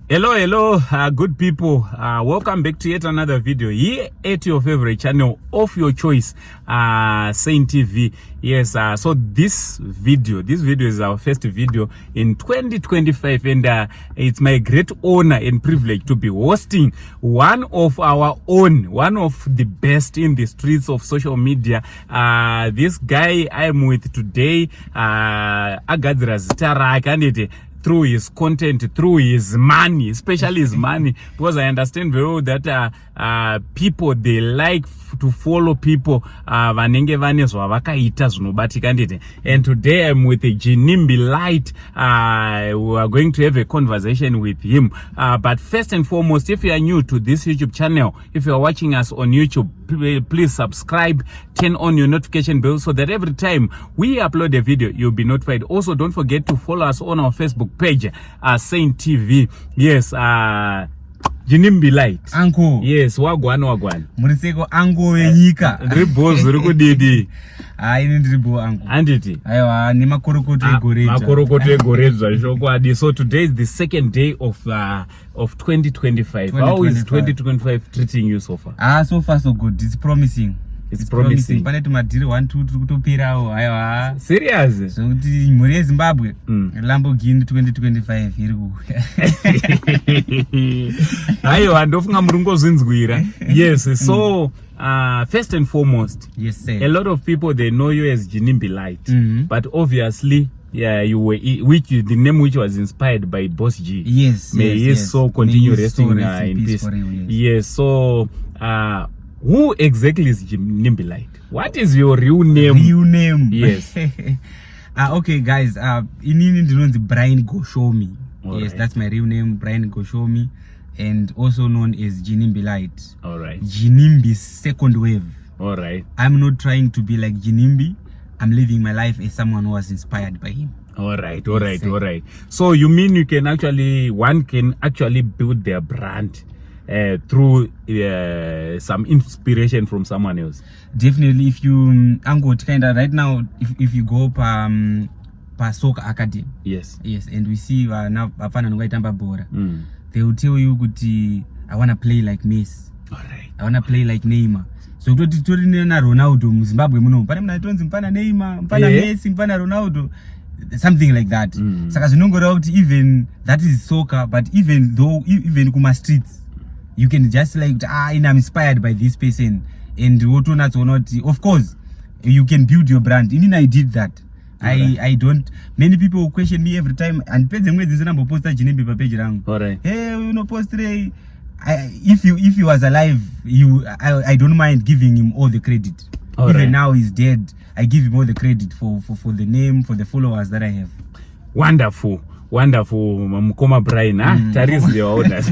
Hello, good people. Welcome back to yet another video here at your favorite channel of your choice, Saint TV. Yes, so this video is our first video in 2025, and it's my great honor and privilege to be hosting one of our own, one of the best in the streets of social media. This guy I'm with today, agadzira zita rake anditi through his content, through his money, especially his money, because I understand very well that people, they like to follow people vanenge vanezva vakaita zvinobatika nditi. And today I'm with Jinimbi Light. We are going to have a conversation with him, but first and foremost, if you are new to this YouTube channel, if you are watching us on YouTube, please subscribe, turn on your notification bell so that every time we upload a video you'll be notified. Also, don't forget to follow us on our Facebook page, Saint TV. Yes, Jinimbi Light. Anko. Yes, wagwan. Muriseko anko wenyika. Ndribo zuri kudidi. Ini ndribo anko. Anditi. Aiwa, ni makorokoto egoreja. Makorokoto egoreja zvokwadi. So today is the second day of 2025. How is 2025 treating you so far? So far so good. It's promising. It's promising. Pane tumadhiri 1 2 tiri kutoperawo. Aiwa. Serious? Zvokuti mhuri yeZimbabwe Lamborghini 2025 iri kuuya. Aiwa, ndofunga muri ngozvinzwira. Yes, so first and foremost, yes sir, a lot of people, they know you as Jinimbi Light, but obviously, yeah, you were the name which was inspired by Boss G. Yes. May his soul continue resting in peace. Yes. So, who exactly is Jinimbi Light? What is your real name? Yes. Okay, guys. Inini ndinonzi Brian Goshomi. All yes, right. that's my real name, Brian Goshomi, and also known as Jinimbi Light. All right. Jinimbi's second wave. All right. I'm not trying to be like Jinimbi. I'm living my life as someone who was inspired by him. All right. So you mean one can actually build their brand through some inspiration from someone else? Definitely. If you right now, if you go pa soccer academy, yes, and we see now vafana nokaitamba bhora, they will tell you kuti I want to play like Messi. All right. I want to play like Neymar. So kutoti tori na Ronaldo muZimbabwe muno pane muna tonzi mpana Neymar, mpana Messi, mpana Ronaldo, something like that. Saka zvinongoreva kuti even that is soccer, but even kuma streets you can just like I'm inspired by this person, and of course you can build your brand. I did that. I don't, many people question me every time, and post Jinimbi pa page rangu. All right. Hey, post today. If he was alive, I don't mind giving him all the credit. All even right. now he's dead, I give him all the credit for the name, for the followers that I have. Wonderful, Mkoma Brian. Taris the orders.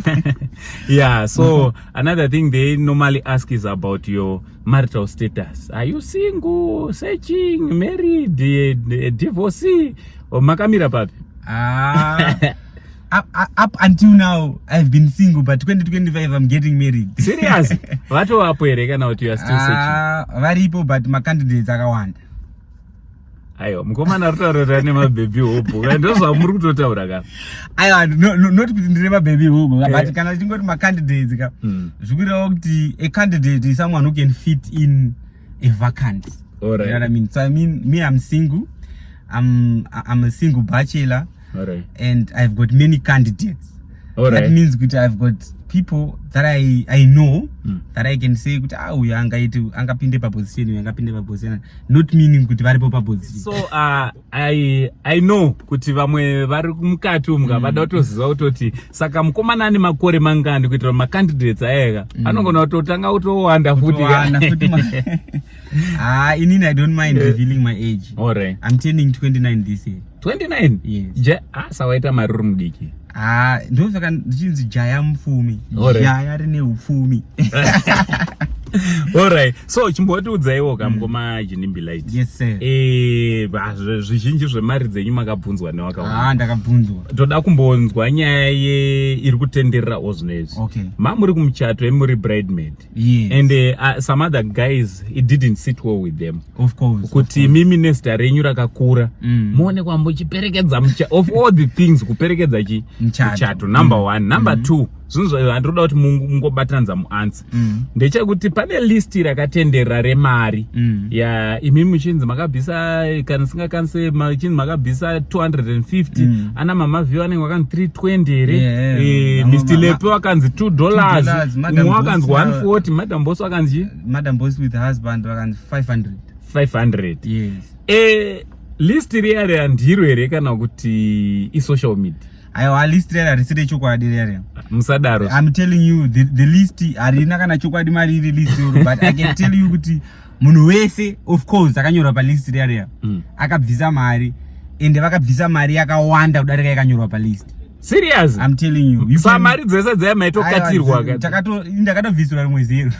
Yeah. So another thing they normally ask is about your marital status. Are you single, searching, married, divorcee, or makamira papi? Up until now, I've been single, but 2025 I'm getting married. Serious? What happened now you are still searching? Varipo, but my candidates are one. Ayo, mkomana rutaura nema baby hope. Ndozo muri kutotaura ka. Ayo, not kuti ndirema baby hope, but kana tingoti my candidates ka. Zvikura kuti a candidate is someone who can fit in a vacant. All right. You know what I mean? So I mean, me, I'm single. I'm a single bachelor. All right. And I've got many candidates. All right. That means that I've got people that I know that I can say uyu angapinde pa position, not meaning kuti varipo pa position. So I know kuti vamwe vari mukati umga vada kutoziva kutoti saka mukomana ane makore mangani kuitira ma candidates ayeka anogona kutotanga kutowanda futi. Inini I don't mind revealing my age. All right. I'm turning 29 this year. 29? Yes. Sawaita maruru mudiki. Ndosaka ndichinzi jaya mupfumi. All right. Jaya rine upfumi. Alright, so chimbotiudzaiwo kamukoma Jinimbi Light. Yes sir. Zvizhinji zvemari dzenyu makabvunzwa newakaona. Ndakabvunzwa. Toda kumbonzwa nyaya iri kutendererawo zvinezvi. Okay. Mamuri kumuchato emuri bridesmaid. Yes. And some other guys, it didn't sit well with them. Of course. Kuti mimi nezita renyu rakakura. Muone kwamba chiperekedza of all the things kuperekedza muchato. Number one. Number two. Zvinhu handoda kuti mungobatanza muansi. Ndechekuti pane listi rakatenderera remari. Imi muchinzi makabvisa kana singakanise machinzi makabvisa 250. Ana mama view anenge wakanzi 320 here. Mr. Lepe wakanzi $2. Umwe wakanzi 140. Madam Boss wakanzi? Madam Boss with husband wakanzi 500. Yes. Listi riya ndiro here kana kuti social media? Aiwa list rera risire chokwadi rera. Musadaro. I'm telling you the list arina kana chokwadi mari iri list but I can tell you kuti munhu wese of course akanyorwa pa list rera. Akabvisa mari ende vakabvisa mari yakawanda kudarika yakanyorwa pa list. Serious? I'm telling you. Sa mari dzese dzemaitokatirwa kati. Ndakatobvisira rimwe zero.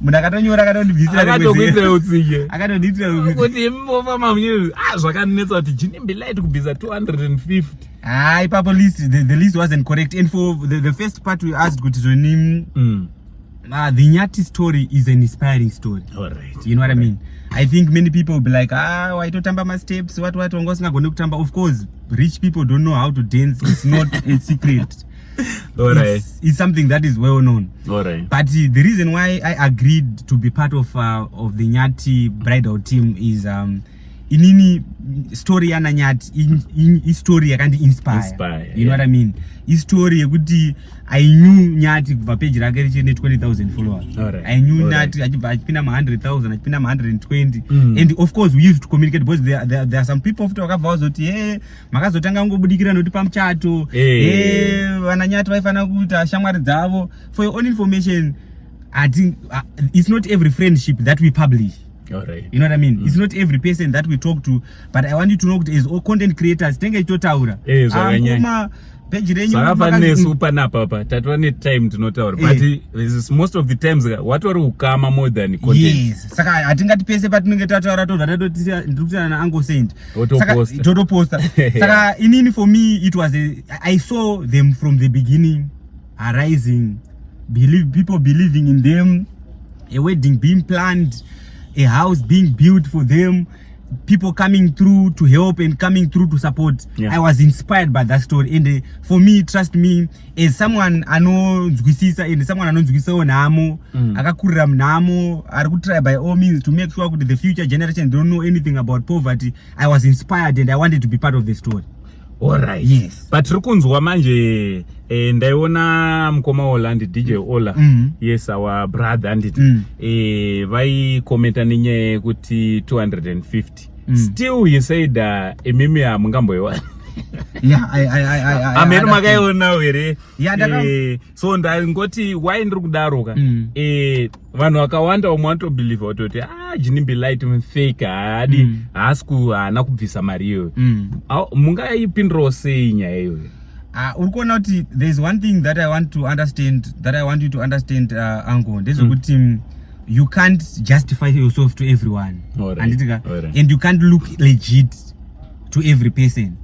Munakatonyora akatondibvisira akatokuitira utsike. Akatonditira utsike. Kuti mbova mamunyiri zvakanetsa kuti Jinimbi Light kubvisa 250. Ipapo list the list wasn't correct and for the first part we asked kuti Zonim the Nyati story is an inspiring story. Alright. You know what I mean? I think many people will be like, waitotamba ma steps what wanga usingagone kutamba. Of course, rich people don't know how to dance. It's not a secret. Alright. It's something that is well known. Alright. But the reason why I agreed to be part of the Nyati bridal team is inini story yana Nyati in story yakandi inspire. You know what I mean? Story yekuti I knew Nyati kubva page rake richine 20,000 followers. Alright. I knew Nyati achipinda ma 100,000 achipinda ma 120 and of course we used to communicate because there are some people futi wakabva wazoti makazotanga ngobudikira noti pamuchato vana Nyati vaifana kuita shamwari dzavo. For your own information, I think it's not every friendship that we publish. Alright. You know what I mean? It's not every person that we talk to, but I want you to know that as all content creators tenge itotaura page renyu zvakafanira super napapa tatwane time tinotaura but most of the times watori ukama more than content. Yes, saka hatingati pese patinenge tataura tobva tatotira ndikutina na Uncle Saint totoposta. Saka inini for me it was I saw them from the beginning arising, people believing in them, a wedding being planned, a house being built for them, people coming through to help and coming through to support. I was inspired by that story and for me, trust me, as someone anonzwisisa and someone anonzwisawo nhamo akakurira munhamo ari kutry by all means to make sure that the future generation don't know anything about poverty. I was inspired and I wanted to be part of the story. Alright. Yes. But rikunzwa manje ndaiona mukoma Holland DJ Ola. Yes, our brother anditi. Vai commenta nenyaya yekuti 250. Still you said imimi hamungamboiwana. Yeah, I ameno makaiona here. Yeah, so ndangoti why ndiri kudaroka vanhu vakawanda umwe vanotobhelieve watoti Jinimbi Light fake haadi haana kubvisa mari iyoyo. Mungaipindirawo sei nyaya iyoyo? Uri kuona kuti there is one thing that I want you to understand Ango, ndezvekuti you can't justify yourself to everyone. And you can't look legit to every person.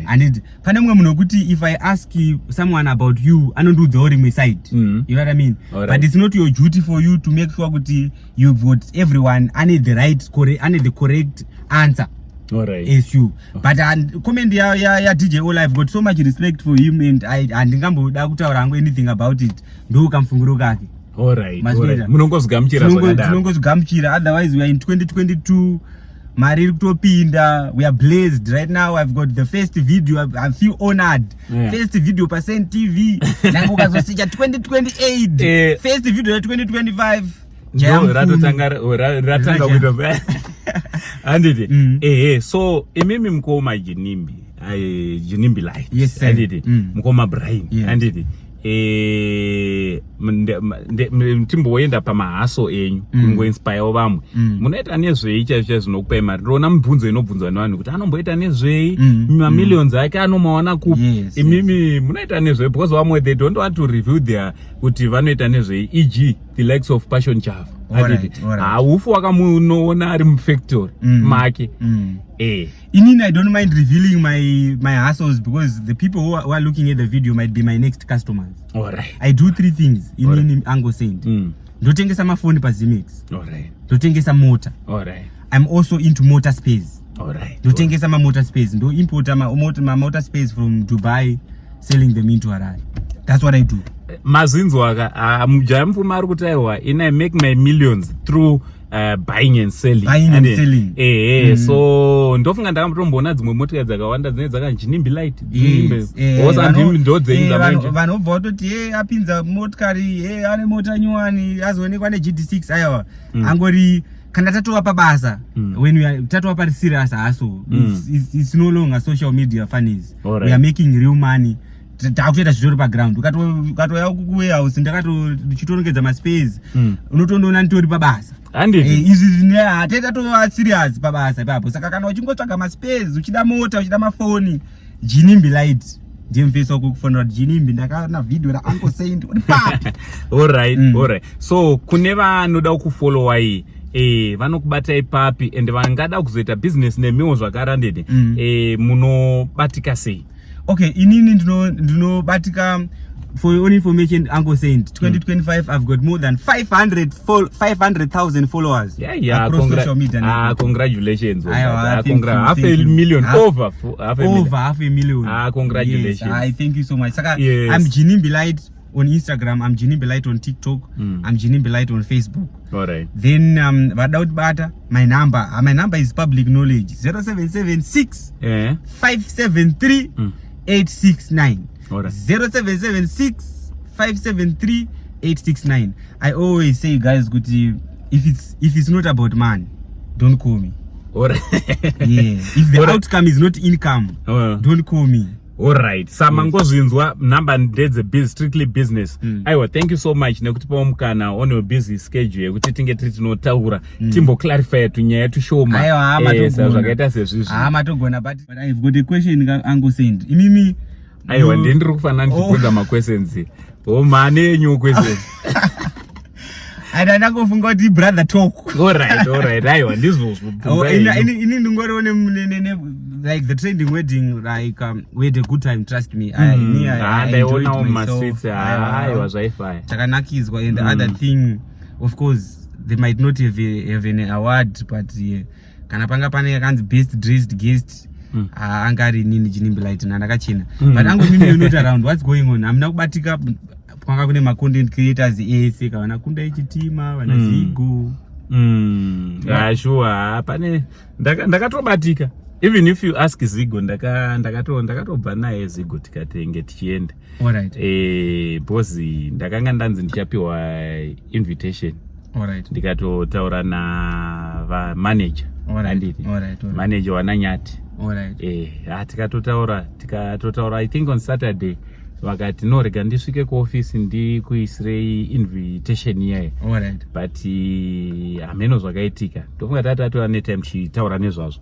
And pane mumwe munhu kuti if I ask someone about you anondiudzawo rimwe side. You know what I mean? But it's not your duty for you to make sure kuti you've got everyone ane the correct answer. As you. But comment ya DJ Ola, I've got so much respect for him and ndingamboda kutaura hangu anything about it ndo kamfunguro kake. Munongozvigamuchira otherwise we are in 2022. Mari iri kutopinda, we are blessed right now. I've got the first video, I feel honored. First video pa Saint TV. Nangu ukazosika 2028. First video ya 2025. ratanga kuita anditi so imimi mukoma Jinimbi Light. Yes, anditi mukoma Brian anditi timboenda pamahaso enyu kungoinspire vamwe munoita nezvei chaizvo zvinokupai mari. Ndona mibvunzo inobvunzwa nevanhu kuti anomboita nezvei, mamillions ake anomawana kupi. Imimi munoita nezvei because vamwe they don't want to reveal their kuti vanoita nezvei, e.g. the likes of Passion Chav. Haufu wakamunoona ari mufactory make. Inini, I don't mind revealing my hustles because the people who are looking at the video might be my next customers. Alright. I do 3 things in Ango Saint. Ndotengesa mafoni pa Zimex. Alright. Ndotengesa mota. Alright. I'm also into motor space. Alright. Ndotengesa ma motor space. Ndo import my motor space from Dubai, selling them into Harare. That's what I do. Mazinzo aka mujaya mfuma ari kutaiwa I make my millions through buying and selling. So ndofunga ndakamboona dzimwe motika dzakawanda dzine dzakanjinimbi light vanhu obva vatoti apinza motikari ane mota nyuwani azoonekwa neGD6 aiwa angori kana tatova pabasa when tatova pari serious haso it's no longer social media funnies. We are making real money. Takutoita zvitori paground. Ukatoya kuwarehouse ndichitorongedza maspace unotondoona nditori pabasa. Izvi hateta tova serious pabasa ipapo. Saka kana uchingotsvaga maspace uchida mota uchida mafoni, Jinimbi Light ndiye mufesi wako kufonera kuti Jinimbi ndakaona video raAngo Saint uri papi. Alright. So kune vanoda kufollowai vanokubatai papi and vangada kuzoita business nemiwo zvakarandede munobatika sei? Okay, inini ndinobatika. For your own information, Ango Saint, 2025, I've got more than 500,000 followers across social media. Congratulations. Half a million. Over half a million. Congratulations. Yes, I thank you so much. Yes. I'm Jinimbi Light on Instagram. I'm Jinimbi Light on TikTok. I'm Jinimbi Light on Facebook. Alright. Then, without butter, my number is public knowledge. 0776 573 869. 0776 573 869. I always say, guys, good, if it's not about man, don't call me. If the outcome is not income, don't call me. Alright. Samangozvinzwa number ndedze strictly business. Aiwa, thank you so much nekutipa mukana on your busy schedule yekuti tinge tinotaura timbo clarify tunyaya tushoma. Aiwa, zvakaita sezvizvi. Matogona, but I've got a question Ango Saint. Imimi aiwa ndiri kufanira ndibvunza maquestions. Mane yenyu questions. Ndangofunga kuti brother talk. Alright. Aiwa ndizvozvo. Ini ndingorione like the trending wedding, like we had a good time, trust me. I enjoyed myself. Aiwa zvaifaya. Chakanakizwa. And the other thing, of course, they might not have an award, but kana panga pane kanzi best dressed guest, angari nini Jinimbi Light ndakachena. But Ango mimi you're not around, what's going on? Amuna kubatika kwanga kune ma content creators ese kana kunda ichitima vana Zigo. Sure, pane ndakatobatika. Even if you ask Zigo, ndakatobva naye Zigo tikatenge tichienda. Alright. Bosi ndakanga ndanzi ndichapiwa invitation. Alright. Ndikatotaura na va manager. Alright. Manager wananyati. Alright. Tikatotaura I think on Saturday. Vakati no rega ndisvike kuoffice ndikuisirei invitation iyaye. Alright. But hameno zvakaitika. Ndofunga tatova netime tichitaura nezvazvo.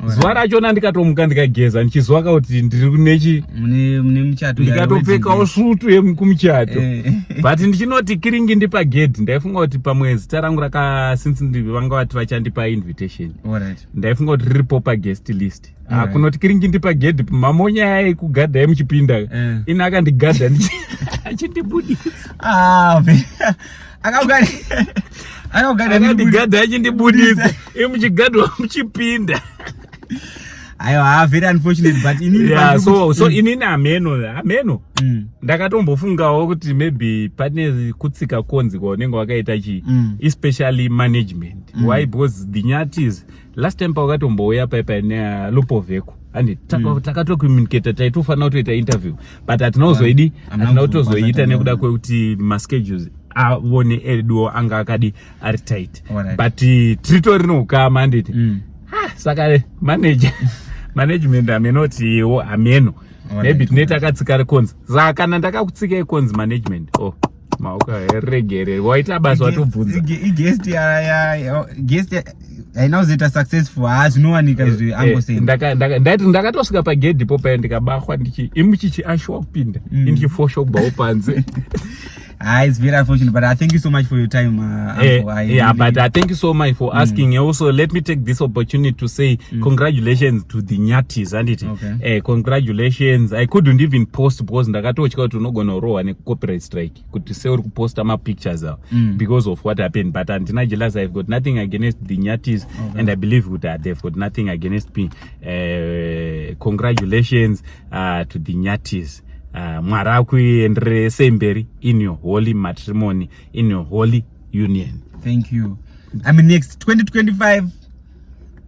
Zuva rachona ndikatomuka ndikageza ndichizwa kuti ndiri kunechi mune muchato ndikatopfekawo sutu yekumuchato. But ndichinoti kiringi ndipagedhi ndaifunga kuti pamwe zita rangu since vanga vati vachandipa invitation. Alright. Ndaifunga kuti riripo paguest list. Kunoti kiringi ndipagedhi mamonya yaye kugadha yemuchipinda ina akandigadha achindibudisa. Akandigadha achindibudisa emuchigadha muchipinda. Aiwa, very unfortunate, but inini so inini ameno ndakatombofungawo kuti maybe pane kutsika konzi kwaunenge wakaita especially management. Why? Because the nyatis last time pawakatomboya paipa neLupoveko and takatokommunicate taitofanira kutoita interview but hatina kutozoita nekuda kwekuti maschedules aone edu anga akadi ari tight. But tritori noukama nditi saka manager management amenotiwo ameno maybe tinoita katsika konzi saka kana ndakakutsika konzi management maoka regere waita basa watobvunza guest ainazoita successful zvinowanika ndati ndakatosvika pagedhi po paya ndikabakhwa imuchichi ashuwa kupinda indichifosha kubvawo panze. It's very unfortunate, but I thank you so much for your time. But I thank you so much for asking. Also, let me take this opportunity to say congratulations to the Nyatis, and it. Okay. Congratulations. I couldn't even post because ndakatochika kuti unogona rowa ne copyright strike. Kuti say uri kuposta ma pictures because of what happened. But until Nigeria, I've got nothing against the Nyatis, and I believe that they've got nothing against me. Congratulations to the Nyatis. Mwarakui and Semberi in your holy matrimony, in your holy union. Thank you. I mean, next 2025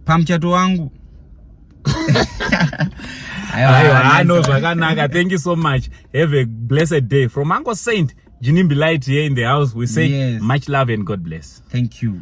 pamchato wangu. I know Zwaganaka. Thank you so much. Have a blessed day. From Uncle Saint Jinimbi Light here in the house, we say much love and God bless. Thank you.